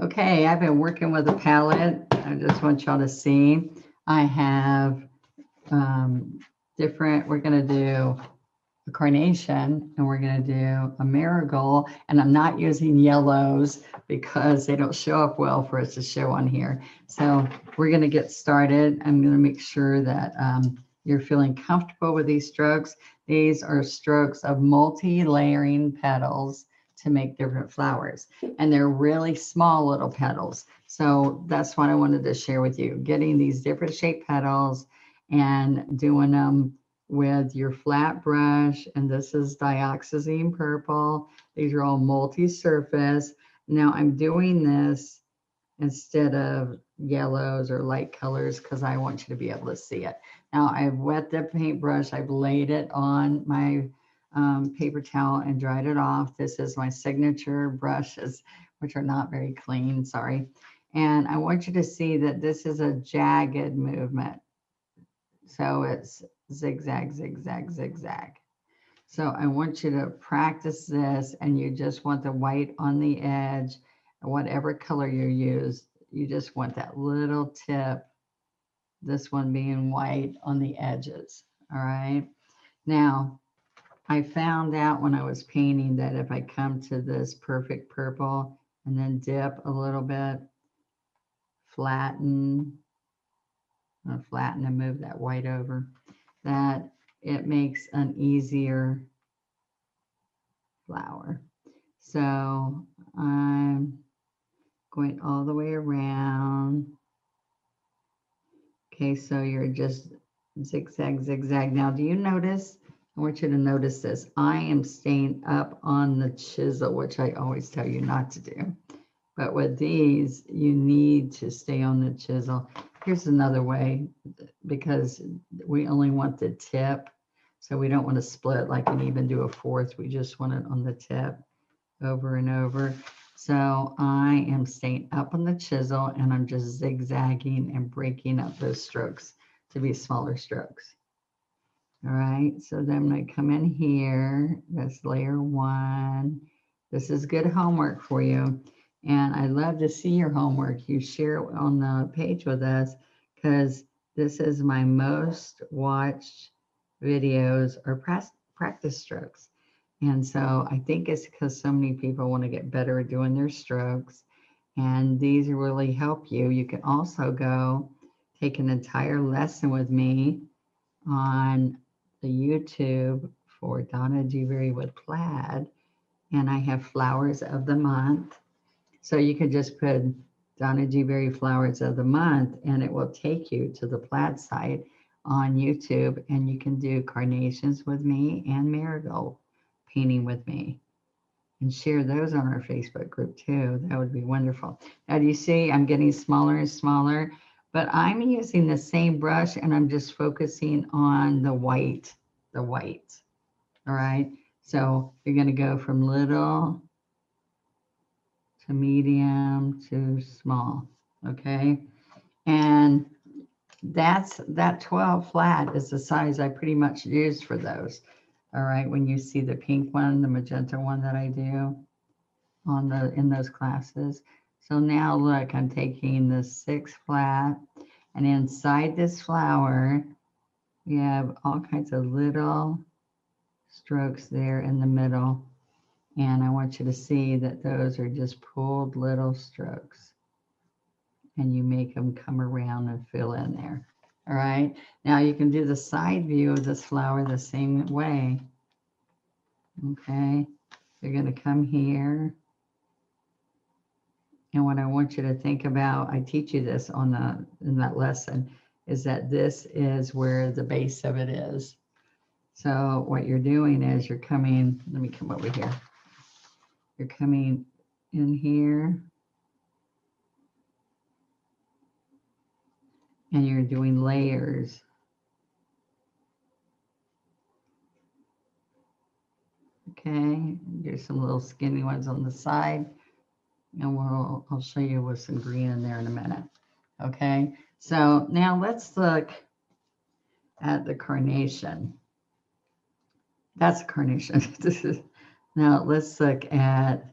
Okay, I've been working with a palette. I just want y'all to see. I have we're going to do a carnation and we're going to do a marigold. And I'm not using yellows because they don't show up well for us to show on here. So we're going to get started. I'm going to make sure that you're feeling comfortable with these strokes. These are strokes of multi-layering petals to make different flowers. And they're really small little petals. So that's what I wanted to share with you, getting these different shaped petals and doing them with your flat brush. And this is dioxazine purple. These are all multi-surface. Now I'm doing this instead of yellows or light colors because I want you to be able to see it. Now I've wet the paintbrush, I've laid it on my paper towel and dried it off. This is my signature brushes, which are not very clean, sorry. And I want you to see that this is a jagged movement. So it's zigzag, zigzag, zigzag. So I want you to practice this, and you just want the white on the edge, whatever color you use, you just want that little tip, this one being white on the edges, all right? Now, I found out when I was painting that if I come to this perfect purple and then dip a little bit, flatten and move that white over, that it makes an easier flower. So I'm going all the way around. Okay, so you're just zigzag, zigzag. Now, do you notice? I want you to notice this. I am staying up on the chisel, which I always tell you not to do. But with these, you need to stay on the chisel. Here's another way, because we only want the tip. So we don't want to split like and even do a fourth. We just want it on the tip over and over. So I am staying up on the chisel and I'm just zigzagging and breaking up those strokes to be smaller strokes. All right, so then I'm going to come in here. That's layer one. This is good homework for you. And I'd love to see your homework. You share it on the page with us because this is my most watched videos or practice strokes. And so I think it's because so many people want to get better at doing their strokes. And these really help you. You can also go take an entire lesson with me on the YouTube for Donna Dewberry with plaid. And I have flowers of the month. So you can just put Donna Dewberry flowers of the month and it will take you to the plaid site on YouTube, and you can do carnations with me and marigold painting with me and share those on our Facebook group too. That would be wonderful. Now, do you see I'm getting smaller and smaller, but I'm using the same brush and I'm just focusing on the white, All right. So you're going to go from little to medium to small. Okay. And that 12 flat is the size I pretty much use for those. All right, when you see the pink one, the magenta one that I do in those classes. So now look, I'm taking the 6 flat, and inside this flower, we have all kinds of little strokes there in the middle. And I want you to see that those are just pulled little strokes. And you make them come around and fill in there. All right, now you can do the side view of this flower the same way. Okay, you're going to come here. And what I want you to think about, I teach you this in that lesson, is that this is where the base of it is. So what you're doing is you're coming, let me come over here. You're coming in here. and you're doing layers. Okay, do some little skinny ones on the side, and I'll show you with some green in there in a minute. Okay, so now let's look at the carnation. That's a carnation. This is, now let's look at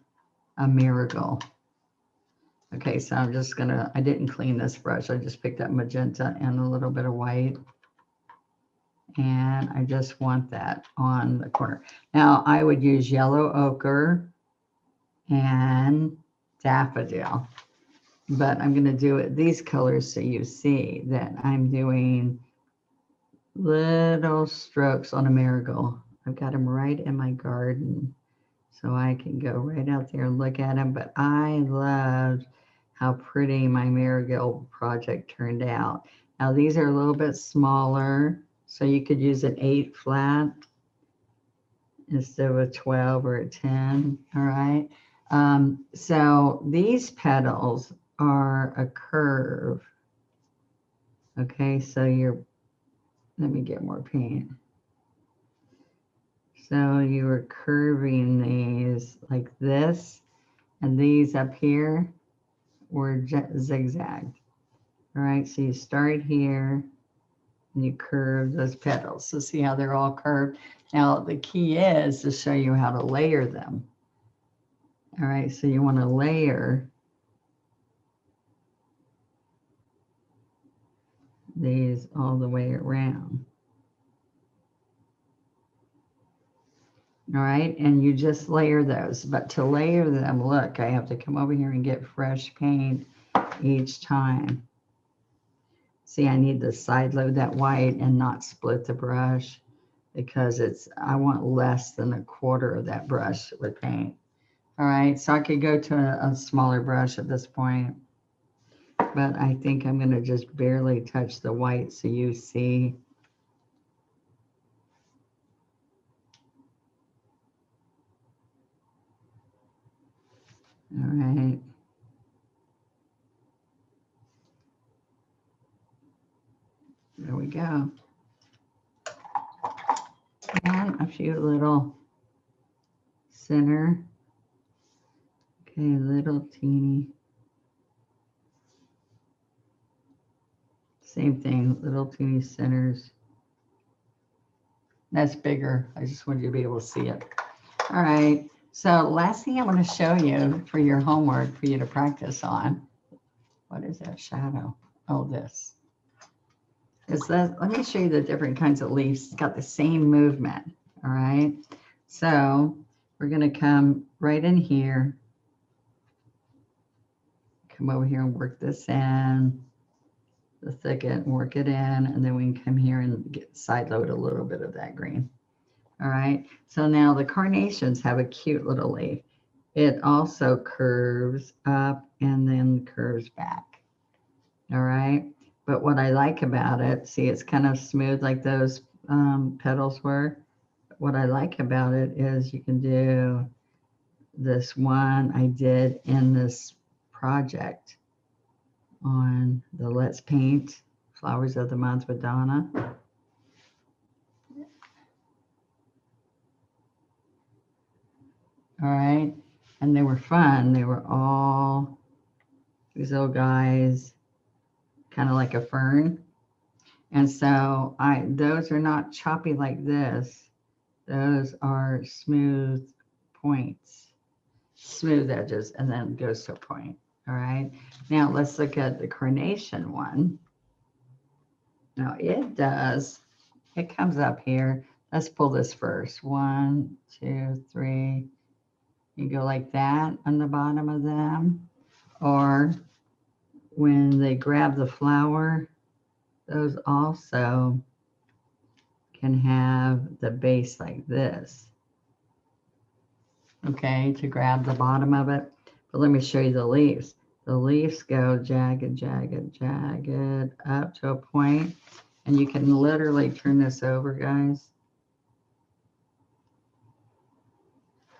a marigold. Okay, so I'm just gonna, I didn't clean this brush. I just picked up magenta and a little bit of white. And I just want that on the corner. Now I would use yellow ochre and daffodil, but I'm gonna do it these colors so you see that I'm doing little strokes on a marigold. I've got them right in my garden, so I can go right out there and look at them. But I loved how pretty my marigold project turned out. Now these are a little bit smaller, so you could use an 8 flat instead of a 12 or a 10, all right? So these petals are a curve. Okay, so let me get more paint. So you were curving these like this, and these up here were zigzagged. All right, so you start here and you curve those petals. So see how they're all curved? Now the key is to show you how to layer them. All right, so you want to layer these all the way around. All right, and you just layer those. But to layer them, look, I have to come over here and get fresh paint each time. See, I need to side load that white and not split the brush because I want less than a quarter of that brush with paint. All right, so I could go to a smaller brush at this point, but I think I'm gonna just barely touch the white so you see. All right. There we go. And a few little center. Okay, little teeny. Same thing, little teeny centers. That's bigger. I just wanted you to be able to see it. All right. So last thing I want to show you for your homework for you to practice on. What is that shadow? Oh, this. Let me show you the different kinds of leaves. It's got the same movement. All right. So we're going to come right in here. Come over here and work this in the thicket and work it in. And then we can come here and side load a little bit of that green. All right. So now the carnations have a cute little leaf. It also curves up and then curves back. All right. But what I like about it, see, it's kind of smooth like those petals were. What I like about it is you can do this one I did in this project on the Let's Paint Flowers of the Month with Donna. All right. And they were fun. They were all these little guys, kind of like a fern. And so those are not choppy like this. Those are smooth points, smooth edges, and then goes to a point. All right. Now let's look at the carnation one. Now it comes up here. Let's pull this first. 1, 2, 3. You go like that on the bottom of them. Or when they grab the flower, those also can have the base like this. Okay, to grab the bottom of it. But let me show you the leaves. The leaves go jagged, jagged, jagged up to a point. And you can literally turn this over, guys,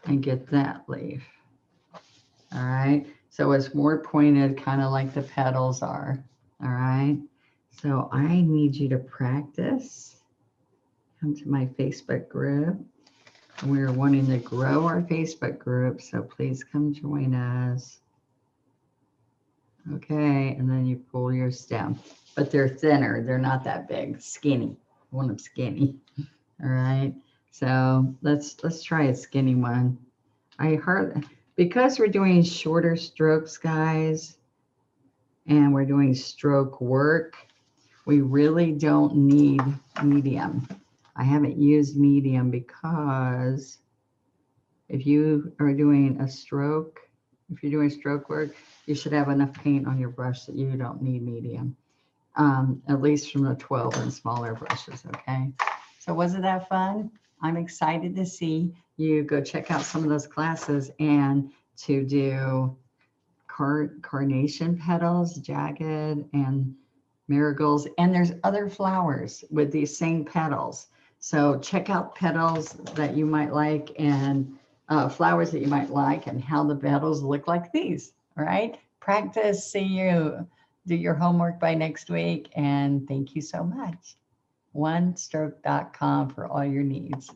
and get that leaf. All right. So it's more pointed, kind of like the petals are. All right. So I need you to practice. Come to my Facebook group. We're wanting to grow our Facebook group, so please come join us. Okay, and then you pull yours down. But they're thinner. They're not that big. Skinny. I want them skinny. All right. So let's try a skinny one. Because we're doing shorter strokes, guys, and we're doing stroke work, we really don't need medium. I haven't used medium because if you are doing a stroke, if you're doing stroke work, you should have enough paint on your brush that you don't need medium, at least from the 12 and smaller brushes, okay? So wasn't that fun? I'm excited to see you go check out some of those classes and to do carnation petals, jagged, and marigolds, and there's other flowers with these same petals. So check out petals that you might like and flowers that you might like and how the petals look like these. All right, practice. See you. Do your homework by next week, and thank you so much. OneStroke.com for all your needs.